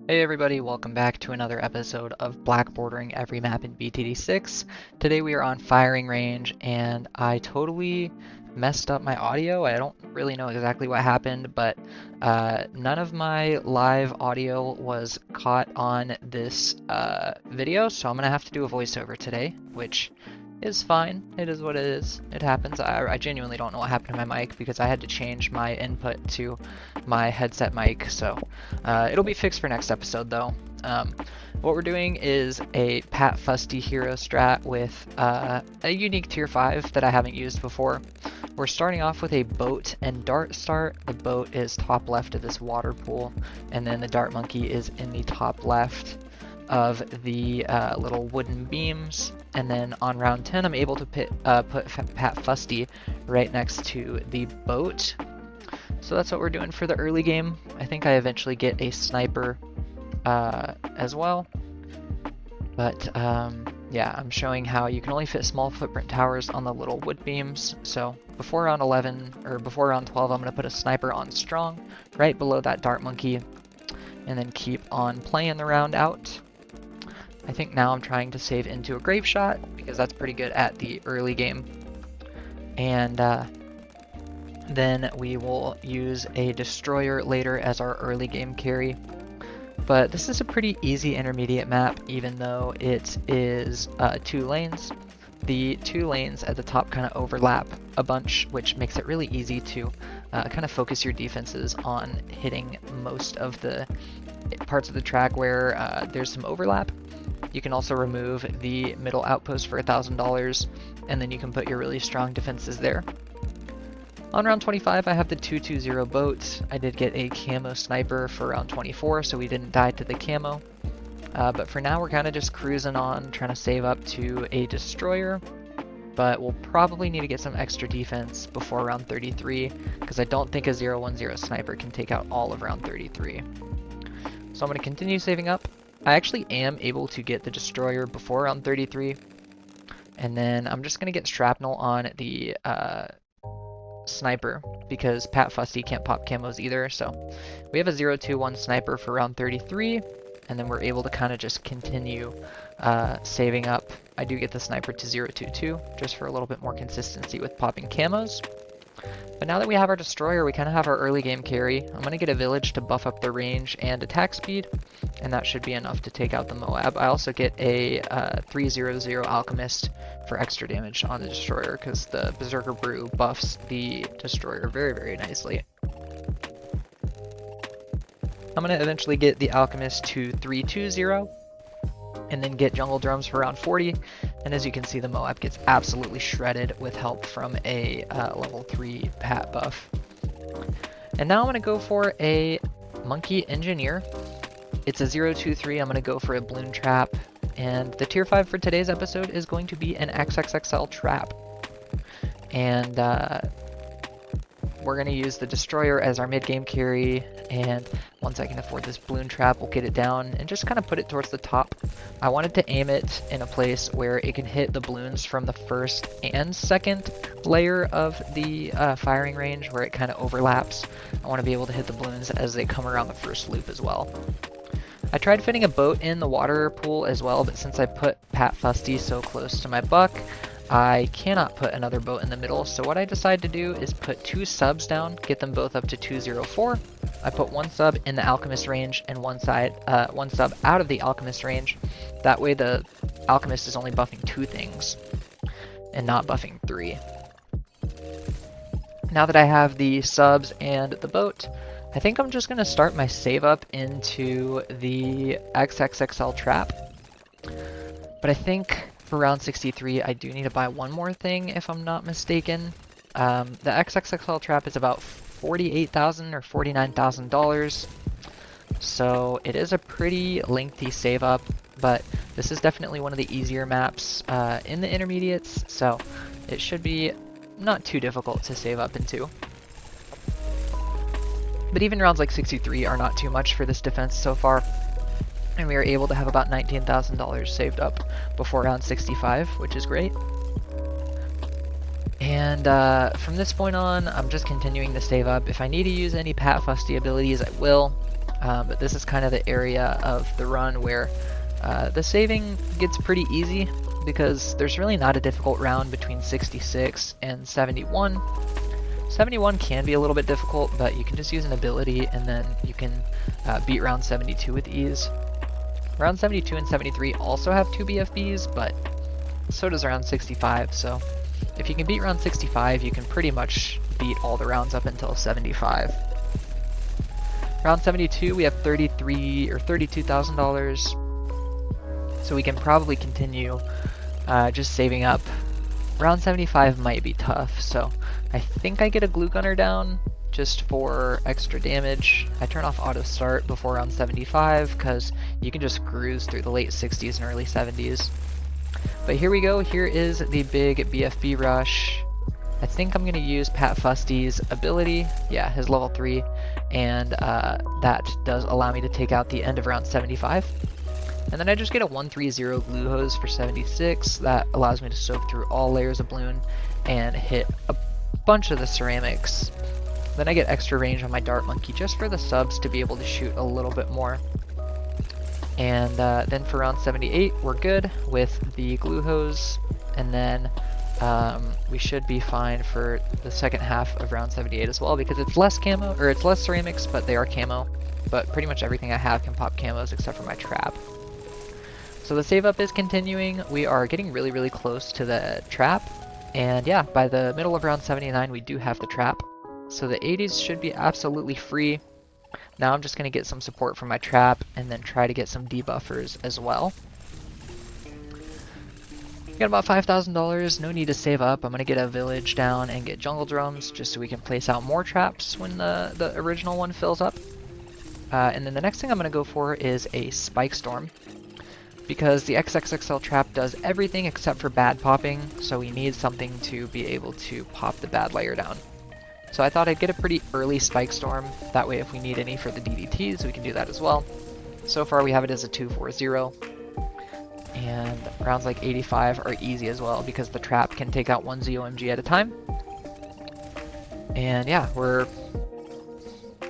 Hey everybody, welcome back to another episode of blackboarding every map in BTD6. Today we are on firing range and I totally messed up my audio. I don't really know exactly what happened, but none of my live audio was caught on this video, so I'm gonna have to do a voiceover today, which is fine. It is what it is. It happens. I genuinely don't know what happened to my mic because I had to change my input to my headset mic, so it'll be fixed for next episode though. What we're doing is a Pat Fusty hero strat with a unique tier 5 that I haven't used before. We're starting off with a boat and dart start. The boat is top left of this water pool, and then the dart monkey is in the top left of the little wooden beams. And then on round 10, I'm able to put Pat Fusty right next to the boat. So that's what we're doing for the early game. I think I eventually get a sniper as well. But yeah, I'm showing how you can only fit small footprint towers on the little wood beams. So before round 11, or before round 12, I'm going to put a sniper on strong, right below that dart monkey, and then keep on playing the round out. I think now I'm trying to save into a grave shot, because that's pretty good at the early game. And then we will use a destroyer later as our early game carry. But this is a pretty easy intermediate map, even though it is 2 lanes. The 2 lanes at the top kind of overlap a bunch, which makes it really easy to kind of focus your defenses on hitting most of the parts of the track where there's some overlap. You can also remove the middle outpost for $1,000, and then you can put your really strong defenses there. On round 25, I have the 220 boat. I did get a camo sniper for round 24, so we didn't die to the camo. But for now, we're kind of just cruising on, trying to save up to a destroyer. But we'll probably need to get some extra defense before round 33, because I don't think a 010 sniper can take out all of round 33. So I'm going to continue saving up. I actually am able to get the destroyer before round 33. And then I'm just going to get shrapnel on the sniper, because Pat Fusty can't pop camos either. So we have a 021 sniper for round 33, and then we're able to kind of just continue saving up. I do get the sniper to 022 just for a little bit more consistency with popping camos. But now that we have our destroyer, we kind of have our early game carry. I'm going to get a village to buff up the range and attack speed, and that should be enough to take out the Moab. I also get a 300 alchemist for extra damage on the destroyer, because the Berserker Brew buffs the destroyer very, very nicely. I'm going to eventually get the alchemist to 320, and then get jungle drums for round 40. And as you can see, the Moab gets absolutely shredded with help from a level 3 Pat buff. And now I'm going to go for a monkey engineer. It's a 023. I'm going to go for a balloon trap. And the tier 5 for today's episode is going to be an XXXL trap. And we're going to use the destroyer as our mid-game carry, and once I can afford this balloon trap, we'll get it down and just kind of put it towards the top. I wanted to aim it in a place where it can hit the balloons from the first and second layer of the firing range, where it kind of overlaps. I want to be able to hit the balloons as they come around the first loop as well. I tried fitting a boat in the water pool as well, but since I put Pat Fusty so close to my buck, I cannot put another boat in the middle. So what I decided to do is put 2 subs down, get them both up to 204. I put 1 sub in the alchemist range and 1 sub out of the alchemist range. That way the alchemist is only buffing 2 things and not buffing 3. Now that I have the subs and the boat, I think I'm just going to start my save up into the XXXL trap. But I think for round 63, I do need to buy one more thing, if I'm not mistaken. The XXXL trap is about $48,000 or $49,000. So it is a pretty lengthy save up, but this is definitely one of the easier maps in the intermediates, so it should be not too difficult to save up into. But even rounds like 63 are not too much for this defense so far. And we are able to have about $19,000 saved up before round 65, which is great. And from this point on, I'm just continuing to save up. If I need to use any Pat Fusty abilities, I will. but this is kind of the area of the run where the saving gets pretty easy because there's really not a difficult round between 66 and 71. 71 can be a little bit difficult, but you can just use an ability and then you can beat round 72 with ease. Round 72 and 73 also have 2 BFBs, but so does round 65, so if you can beat round 65, you can pretty much beat all the rounds up until 75. Round 72, we have $33,000 or $32,000, so we can probably continue just saving up. Round 75 might be tough, so I think I get a glue gunner down just for extra damage. I turn off auto start before round 75 because you can just cruise through the late 60s and early 70s. But here we go, here is the big BFB rush. I think I'm going to use Pat Fusty's ability, yeah, his level 3, and that does allow me to take out the end of round 75. And then I just get a 130 glue hose for 76. That allows me to soak through all layers of balloon and hit a bunch of the ceramics. Then I get extra range on my dart monkey just for the subs to be able to shoot a little bit more. And then for round 78, we're good with the glue hose. And then we should be fine for the second half of round 78 as well because it's less camo, or it's less ceramics, but they are camo. But pretty much everything I have can pop camos except for my trap. So the save up is continuing. We are getting really, really close to the trap. And yeah, by the middle of round 79, we do have the trap. So the 80s should be absolutely free. Now I'm just going to get some support from my trap and then try to get some debuffers as well. Got about $5,000, no need to save up. I'm going to get a village down and get jungle drums just so we can place out more traps when the original one fills up. And then the next thing I'm going to go for is a spike storm, because the XXXL trap does everything except for bad popping, so we need something to be able to pop the bad layer down. So I thought I'd get a pretty early spike storm, that way if we need any for the DDTs we can do that as well. So far we have it as a 240, and rounds like 85 are easy as well because the trap can take out one ZOMG at a time. And yeah, we're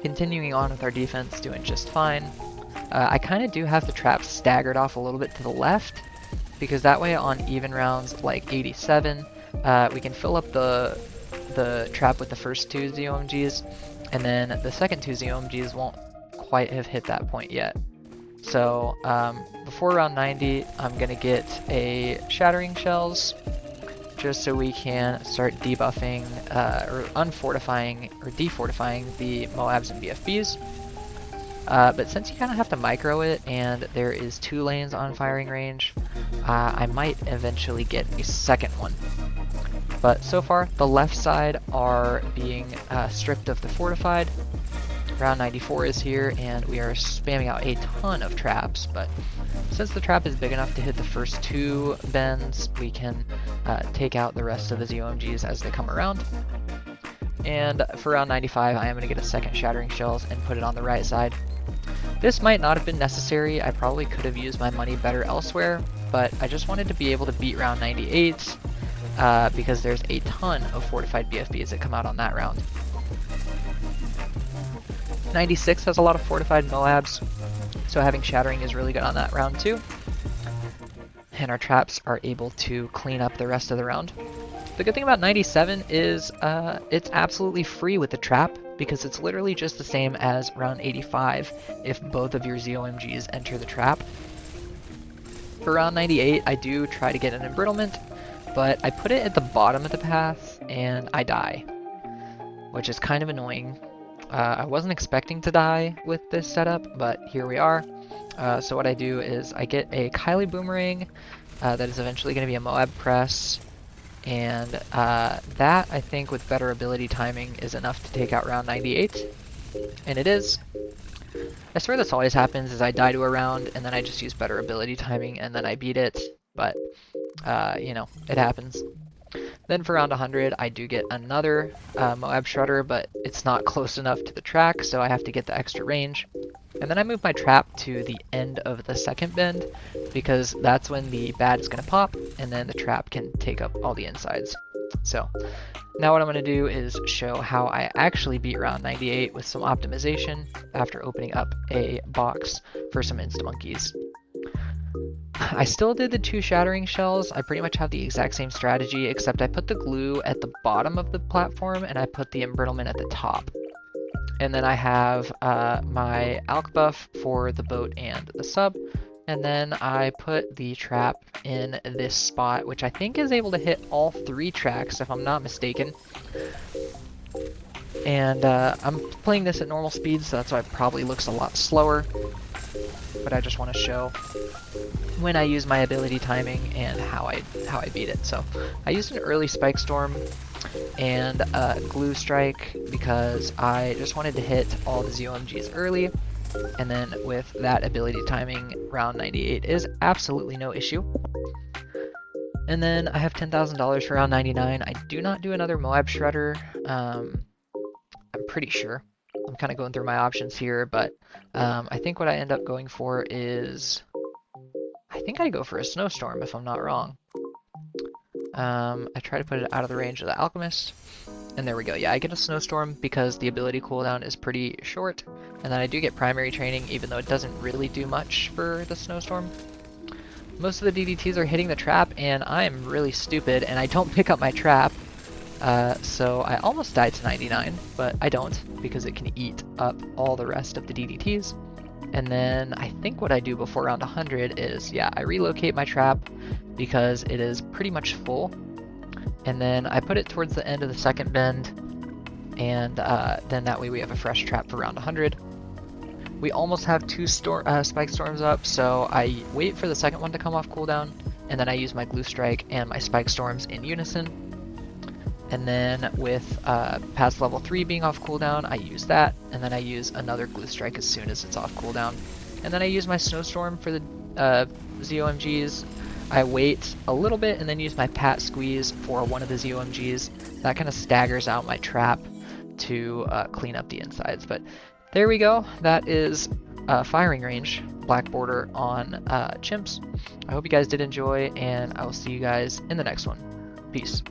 continuing on with our defense, doing just fine. I kind of do have the trap staggered off a little bit to the left, because that way on even rounds like 87, we can fill up the trap with the first 2 ZOMGs, and then the second 2 ZOMGs won't quite have hit that point yet. So before round 90, I'm going to get a Shattering Shells, just so we can start debuffing, or unfortifying, or defortifying the Moabs and BFBs. But since you kind of have to micro it, and there is 2 lanes on firing range, I might eventually get a second one. But so far, the left side are being stripped of the fortified. Round 94 is here, and we are spamming out a ton of traps, but since the trap is big enough to hit the first 2 bends, we can take out the rest of the ZOMGs as they come around. And for round 95, I am going to get a second Shattering Shells and put it on the right side. This might not have been necessary. I probably could have used my money better elsewhere, but I just wanted to be able to beat round 98 because there's a ton of fortified BFBs that come out on that round. 96 has a lot of fortified Moabs, so having Shattering is really good on that round too. And our traps are able to clean up the rest of the round. The good thing about 97 is it's absolutely free with the trap, because it's literally just the same as round 85 if both of your ZOMGs enter the trap. For round 98, I do try to get an embrittlement, but I put it at the bottom of the path and I die, which is kind of annoying. I wasn't expecting to die with this setup, but here we are. So what I do is I get a Kylie Boomerang that is eventually going to be a Moab Press, and that, I think, with better ability timing is enough to take out round 98, and it is. I swear this always happens, is I die to a round, and then I just use better ability timing, and then I beat it, but, you know, it happens. Then for round 100, I do get another Moab Shredder, but it's not close enough to the track, so I have to get the extra range. And then I move my trap to the end of the second bend, because that's when the bad is going to pop, and then the trap can take up all the insides. So Now what I'm going to do is show how I actually beat round 98 with some optimization after opening up a box for some Insta-Monkeys. I still did the 2 shattering shells. I pretty much have the exact same strategy, except I put the glue at the bottom of the platform and I put the embrittlement at the top. And then I have my alk buff for the boat and the sub. And then I put the trap in this spot, which I think is able to hit all 3 tracks, if I'm not mistaken. And I'm playing this at normal speed, so that's why it probably looks a lot slower. But I just want to show when I use my ability timing and how I beat it. So I used an early Spike Storm and Glue Strike because I just wanted to hit all the ZOMGs early. And then with that ability timing, round 98 is absolutely no issue. And then I have $10,000 for round 99. I do not do another Moab Shredder. I'm pretty sure. I'm kind of going through my options here, but I think what I end up going for is, I think I go for a Snowstorm if I'm not wrong. I try to put it out of the range of the Alchemist. And there we go. Yeah, I get a Snowstorm because the ability cooldown is pretty short. And then I do get primary training, even though it doesn't really do much for the Snowstorm. Most of the DDTs are hitting the trap, and I am really stupid, and I don't pick up my trap. So I almost died to 99, but I don't, because it can eat up all the rest of the DDTs. And then I think what I do before round 100 is, yeah, I relocate my trap because it is pretty much full. And then I put it towards the end of the second bend, and then that way we have a fresh trap for round 100. We almost have 2 Spike Storms up, so I wait for the second one to come off cooldown, and then I use my Glue Strike and my Spike Storms in unison. And then with past level 3 being off cooldown, I use that, and then I use another Glue Strike as soon as it's off cooldown. And then I use my Snowstorm for the ZOMGs. I wait a little bit and then use my Pat Squeeze for one of the ZOMGs. That kind of staggers out my trap to clean up the insides. But there we go. That is Firing Range, Black Border on Chimps. I hope you guys did enjoy, and I will see you guys in the next one. Peace.